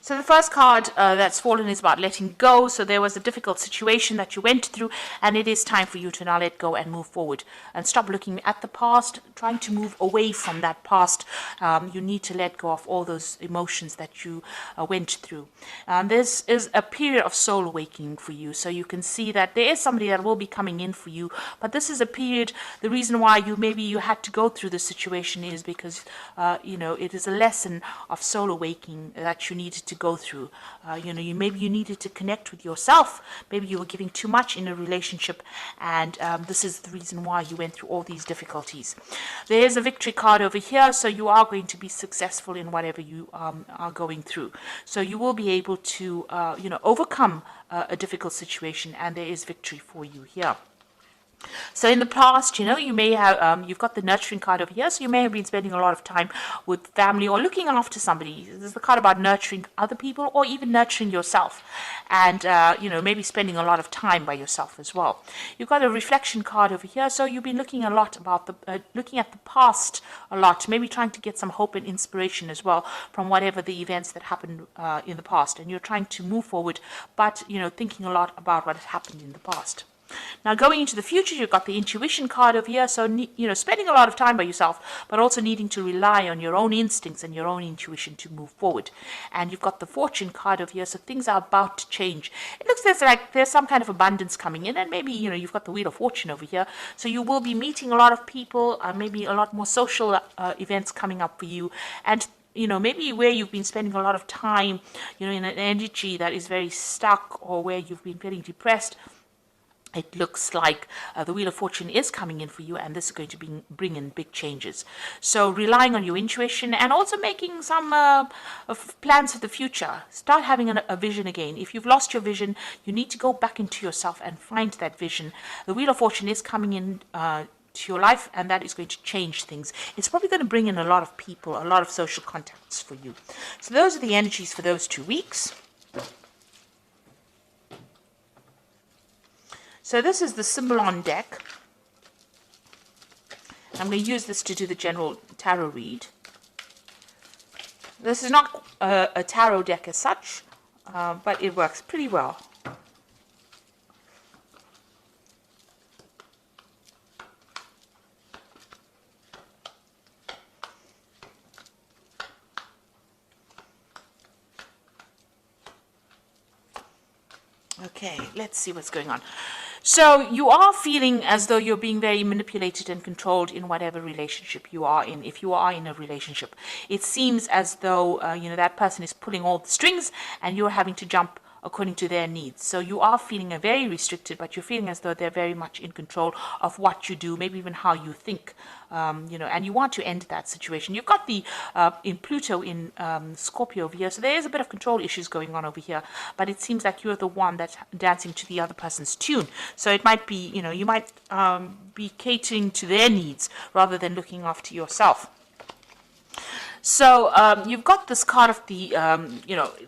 So the first card that's fallen is about letting go. So there was a difficult situation that you went through, and it is time for you to now let go and move forward and stop looking at the past, trying to move away from that past. You need to let go of all those emotions that you went through. This is a period of soul awakening for you. So you can see that there is somebody that will be coming in for you, but this is a period, the reason why maybe you had to go through this situation is because, it is a lesson of soul awakening that you needed to go through. Maybe you needed to connect with yourself. Maybe you were giving too much in a relationship, and this is the reason why you went through all these difficulties. There is a victory card over here, so you are going to be successful in whatever you are going through. So you will be able to, overcome a difficult situation, and there is victory for you here. So in the past, you may have, you've got the nurturing card over here, so you may have been spending a lot of time with family or looking after somebody. This is the card about nurturing other people or even nurturing yourself, and, maybe spending a lot of time by yourself as well. You've got a reflection card over here, so you've been looking a lot about looking at the past a lot, maybe trying to get some hope and inspiration as well from whatever the events that happened in the past, and you're trying to move forward, but, thinking a lot about what has happened in the past. Now, going into the future, you've got the intuition card over here. So, spending a lot of time by yourself, but also needing to rely on your own instincts and your own intuition to move forward. And you've got the fortune card over here. So things are about to change. It looks like there's some kind of abundance coming in. And maybe, you've got the wheel of fortune over here. So you will be meeting a lot of people, maybe a lot more social events coming up for you. And maybe where you've been spending a lot of time, in an energy that is very stuck, or where you've been feeling depressed, it looks like the Wheel of Fortune is coming in for you, and this is going to bring in big changes. So relying on your intuition and also making some plans for the future. Start having a vision again. If you've lost your vision, you need to go back into yourself and find that vision. The Wheel of Fortune is coming in to your life, and that is going to change things. It's probably going to bring in a lot of people, a lot of social contacts for you. So those are the energies for those 2 weeks. So this is the Symbolon deck. I'm going to use this to do the general tarot read. This is not a tarot deck as such, but it works pretty well. Okay, let's see what's going on. So you are feeling as though you're being very manipulated and controlled in whatever relationship you are in. If you are in a relationship, it seems as though, that person is pulling all the strings and you're having to jump according to their needs. So you are feeling very restricted, but you're feeling as though they're very much in control of what you do, maybe even how you think, and you want to end that situation. You've got the in Pluto in Scorpio over here, so there is a bit of control issues going on over here, but it seems like you're the one that's dancing to the other person's tune. So it might be, you might be catering to their needs rather than looking after yourself. So you've got this card of the,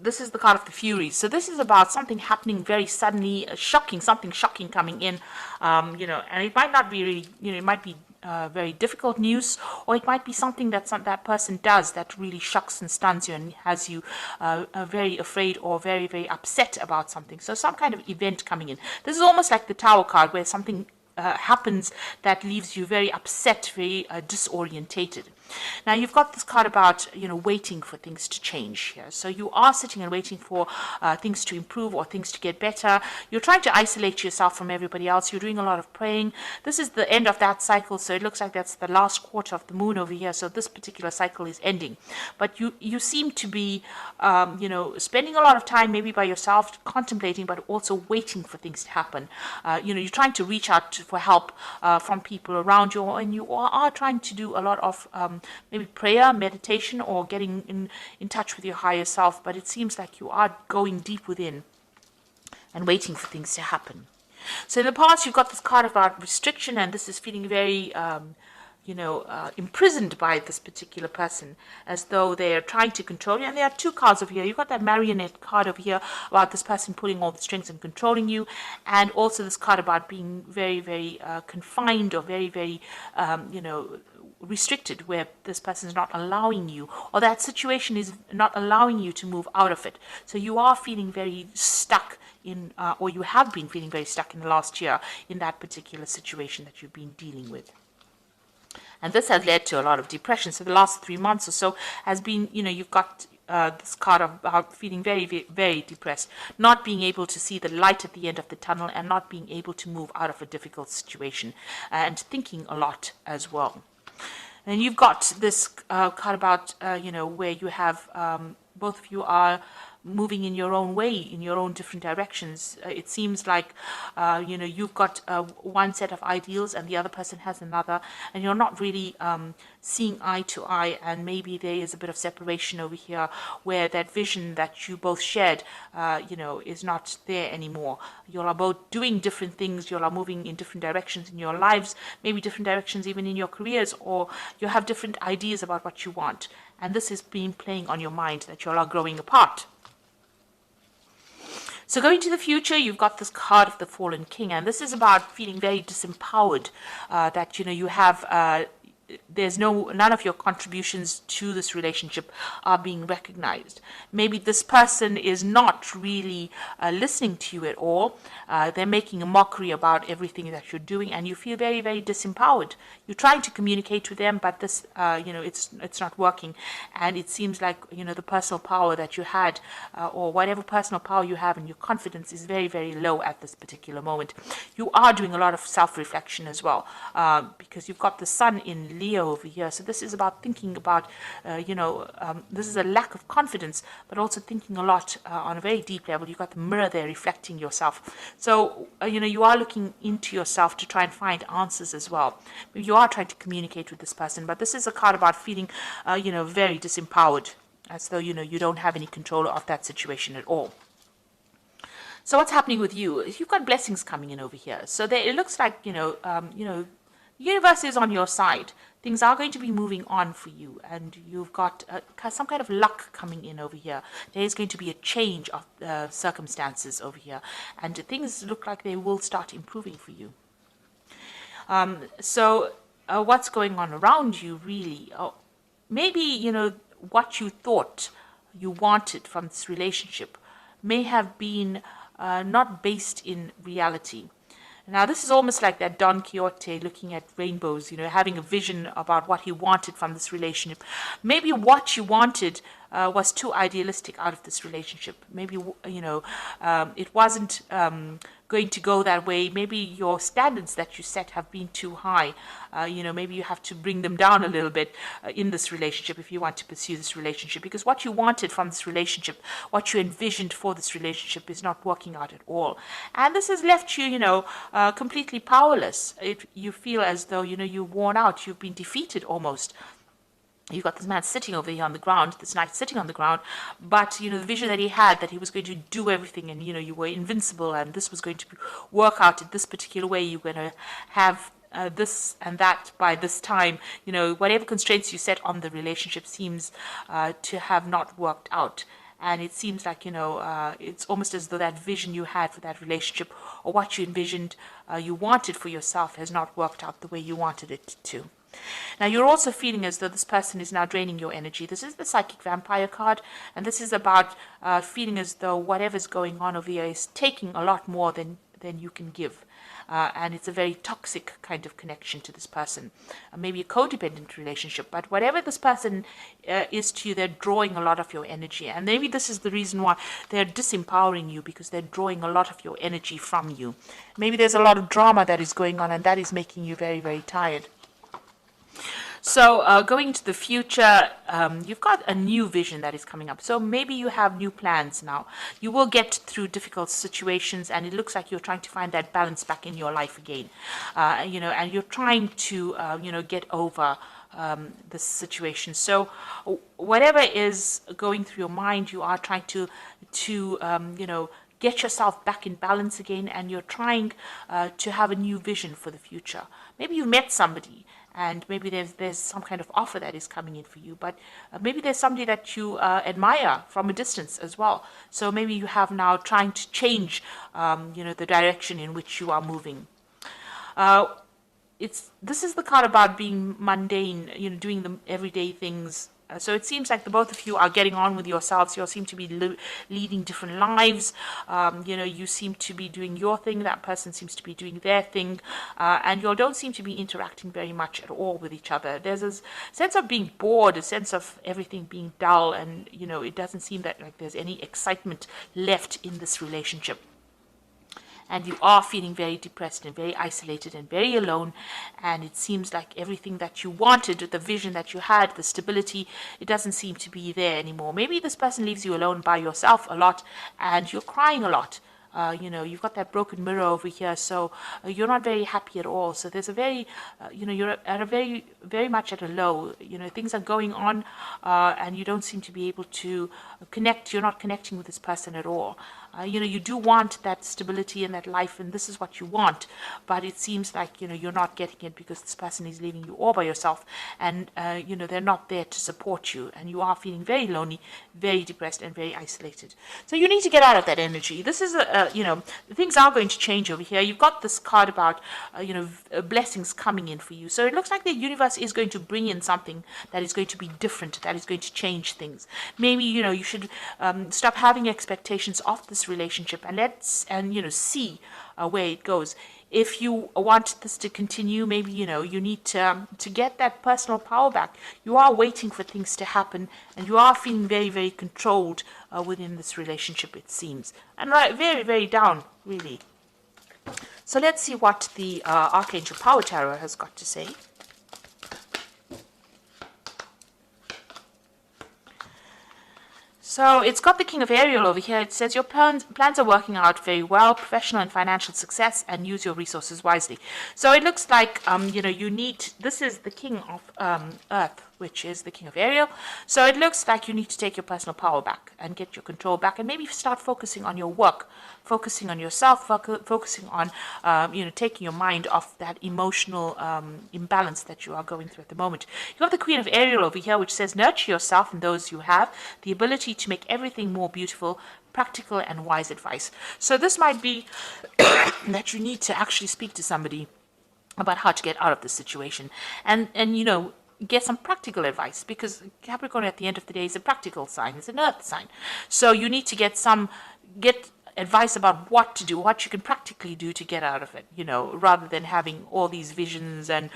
this is the card of the Furies. So this is about something happening very suddenly, something shocking coming in, and it might not be really, it might be very difficult news, or it might be something that that person does that really shocks and stuns you and has you very afraid or very, very upset about something. So some kind of event coming in. This is almost like the Tower card, where something happens that leaves you very upset, very disorientated. Now you've got this card about waiting for things to change here. So you are sitting and waiting for things to improve or things to get better. You're trying to isolate yourself from everybody else. You're doing a lot of praying. This is the end of that cycle, so it looks like that's the last quarter of the moon over here. So this particular cycle is ending, but you seem to be spending a lot of time maybe by yourself, contemplating, but also waiting for things to happen. You're trying to reach out for help from people around you, and you are trying to do a lot of maybe prayer, meditation, or getting in touch with your higher self, but it seems like you are going deep within and waiting for things to happen. So in the past, you've got this card about restriction, and this is feeling very imprisoned by this particular person, as though they're trying to control you. And there are 2 cards over here. You've got that marionette card over here about this person pulling all the strings and controlling you, and also this card about being very, very confined, or very, very, restricted, where this person is not allowing you, or that situation is not allowing you to move out of it. So you are feeling very stuck in, or you have been feeling very stuck in the last year in that particular situation that you've been dealing with. And this has led to a lot of depression. So the last 3 months or so has been, you've got this card of feeling very, very, very depressed, not being able to see the light at the end of the tunnel, and not being able to move out of a difficult situation, and thinking a lot as well. And you've got this card about, where you have both of you are moving in your own way, in your own different directions. It seems like, you've got one set of ideals and the other person has another, and you're not really seeing eye to eye, and maybe there is a bit of separation over here where that vision that you both shared, is not there anymore. You are both doing different things, you are moving in different directions in your lives, maybe different directions even in your careers, or you have different ideas about what you want. And this has been playing on your mind, that you all are growing apart. So going to the future, you've got this card of the Fallen King, and this is about feeling very disempowered, that, you have, there's none of your contributions to this relationship are being recognized. Maybe this person is not really listening to you at all. They're making a mockery about everything that you're doing, and you feel very, very disempowered. You're trying to communicate with them, but this, it's not working. And it seems like, the personal power that you had, or whatever personal power you have, and your confidence is very, very low at this particular moment. You are doing a lot of self-reflection as well, because you've got the sun in Leo over here. So this is about thinking about, this is a lack of confidence, but also thinking a lot on a very deep level. You've got the mirror there reflecting yourself. So, you are looking into yourself to try and find answers as well. You are trying to communicate with this person, but this is a card about feeling, very disempowered, as though, you don't have any control of that situation at all. So what's happening with you? You've got blessings coming in over here. So there, it looks like, the universe is on your side. Things are going to be moving on for you, and you've got some kind of luck coming in over here. There is going to be a change of circumstances over here, and things look like they will start improving for you. So what's going on around you, really? Maybe, what you thought you wanted from this relationship may have been not based in reality. Now, this is almost like that Don Quixote looking at rainbows, having a vision about what he wanted from this relationship. Maybe what you wanted was too idealistic out of this relationship. Maybe, it wasn't going to go that way. Maybe your standards that you set have been too high. Maybe you have to bring them down a little bit in this relationship if you want to pursue this relationship, because what you wanted from this relationship, what you envisioned for this relationship, is not working out at all. And this has left you, completely powerless. You feel as though, you're worn out, you've been defeated almost. You've got this man sitting over here on the ground, this knight sitting on the ground, but, the vision that he had, that he was going to do everything, and, you were invincible, and this was going to work out in this particular way. You're going to have this and that by this time. Whatever constraints you set on the relationship seems to have not worked out. And it seems like, it's almost as though that vision you had for that relationship, or what you envisioned you wanted for yourself, has not worked out the way you wanted it to. Now, you're also feeling as though this person is now draining your energy. This is the Psychic Vampire card, and this is about feeling as though whatever's going on over here is taking a lot more than you can give. And it's a very toxic kind of connection to this person. Maybe a codependent relationship, but whatever this person is to you, they're drawing a lot of your energy. And maybe this is the reason why they're disempowering you, because they're drawing a lot of your energy from you. Maybe there's a lot of drama that is going on, and that is making you very, very tired. So going into the future, you've got a new vision that is coming up. So maybe you have new plans now. You will get through difficult situations, and it looks like you're trying to find that balance back in your life again. And you're trying to, get over this situation. So whatever is going through your mind, you are trying to get yourself back in balance again, and you're trying to have a new vision for the future. Maybe you met somebody, and maybe there's some kind of offer that is coming in for you, but maybe there's somebody that you admire from a distance as well. So maybe you have now trying to change, the direction in which you are moving. this is the card about being mundane, doing the everyday things. So it seems like the both of you are getting on with yourselves. You all seem to be leading different lives. You seem to be doing your thing. That person seems to be doing their thing. And you all don't seem to be interacting very much at all with each other. There's a sense of being bored, a sense of everything being dull. And, it doesn't seem that like there's any excitement left in this relationship. And you are feeling very depressed and very isolated and very alone, and it seems like everything that you wanted, the vision that you had, the stability, it doesn't seem to be there anymore. Maybe this person leaves you alone by yourself a lot, and you're crying a lot. You've got that broken mirror over here, so you're not very happy at all. So there's a very, you're at a very, very much at a low. Things are going on, and you don't seem to be able to connect. You're not connecting with this person at all. You do want that stability in that life, and this is what you want, but it seems like, you're not getting it because this person is leaving you all by yourself, and, they're not there to support you, and you are feeling very lonely, very depressed, and very isolated. So you need to get out of that energy. This is, things are going to change over here. You've got this card about, blessings coming in for you. So it looks like the universe is going to bring in something that is going to be different, that is going to change things. Maybe, you should stop having expectations of this relationship and see where it goes. If you want this to continue, maybe you need to get that personal power back. You are waiting for things to happen, and you are feeling very, very controlled within this relationship, it seems, and very, very down, really. So let's see what the Archangel Power Tarot has got to say. So it's got the King of Ariel over here. It says your plans are working out very well, professional and financial success, and use your resources wisely. So it looks like, you need, this is the King of Earth, which is the King of Ariel. So it looks like you need to take your personal power back and get your control back, and maybe start focusing on your work, focusing on yourself, focusing on, taking your mind off that emotional imbalance that you are going through at the moment. You have the Queen of Ariel over here, which says nurture yourself and those you have, the ability to make everything more beautiful, practical and wise advice. So this might be that you need to actually speak to somebody about how to get out of this situation, and get some practical advice, because Capricorn at the end of the day is a practical sign, it's an earth sign. So you need to get advice about what to do, what you can practically do to get out of it, rather than having all these visions and,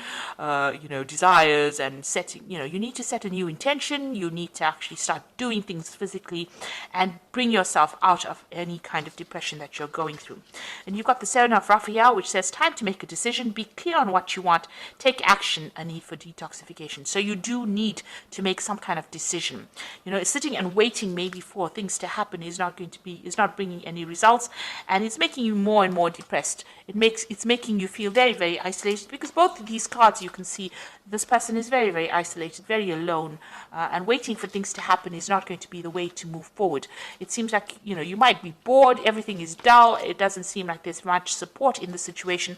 desires and setting, you need to set a new intention. You need to actually start doing things physically and bring yourself out of any kind of depression that you're going through. And you've got the Seven of Raphael, which says time to make a decision, be clear on what you want, take action, a need for detoxification. So you do need to make some kind of decision. Sitting and waiting maybe for things to happen is not bringing any results, and it's making you more and more depressed. It's making you feel very, very isolated, because both of these cards, you can see this person is very, very isolated, very alone, and waiting for things to happen is not going to be the way to move forward. It seems like you might be bored, everything is dull, it doesn't seem like there's much support in the situation.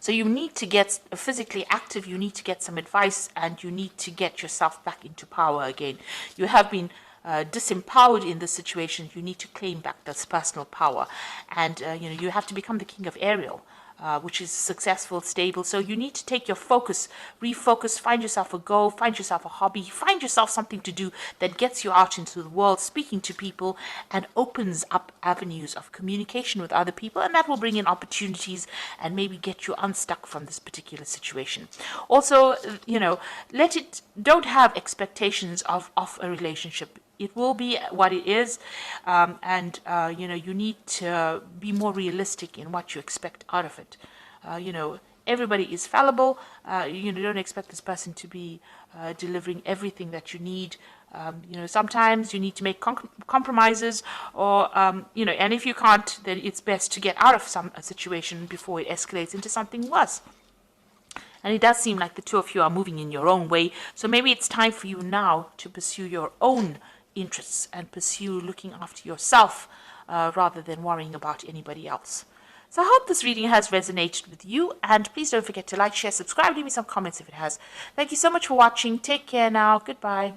So you need to get physically active, you need to get some advice, and you need to get yourself back into power again. You have been disempowered in this situation. You need to claim back this personal power, and you have to become the King of Ariel, which is successful, stable. So you need to take your focus, refocus, find yourself a goal, find yourself a hobby, find yourself something to do that gets you out into the world, speaking to people, and opens up avenues of communication with other people, and that will bring in opportunities and maybe get you unstuck from this particular situation. Also, don't have expectations of a relationship. It will be what it is, and you need to be more realistic in what you expect out of it. Everybody is fallible. Don't expect this person to be delivering everything that you need. Sometimes you need to make compromises, or and if you can't, then it's best to get out of a situation before it escalates into something worse. And it does seem like the two of you are moving in your own way. So maybe it's time for you now to pursue your own interests and pursue looking after yourself rather than worrying about anybody else. So I hope this reading has resonated with you, and please don't forget to like, share, subscribe, leave me some comments if it has. Thank you so much for watching. Take care now. Goodbye.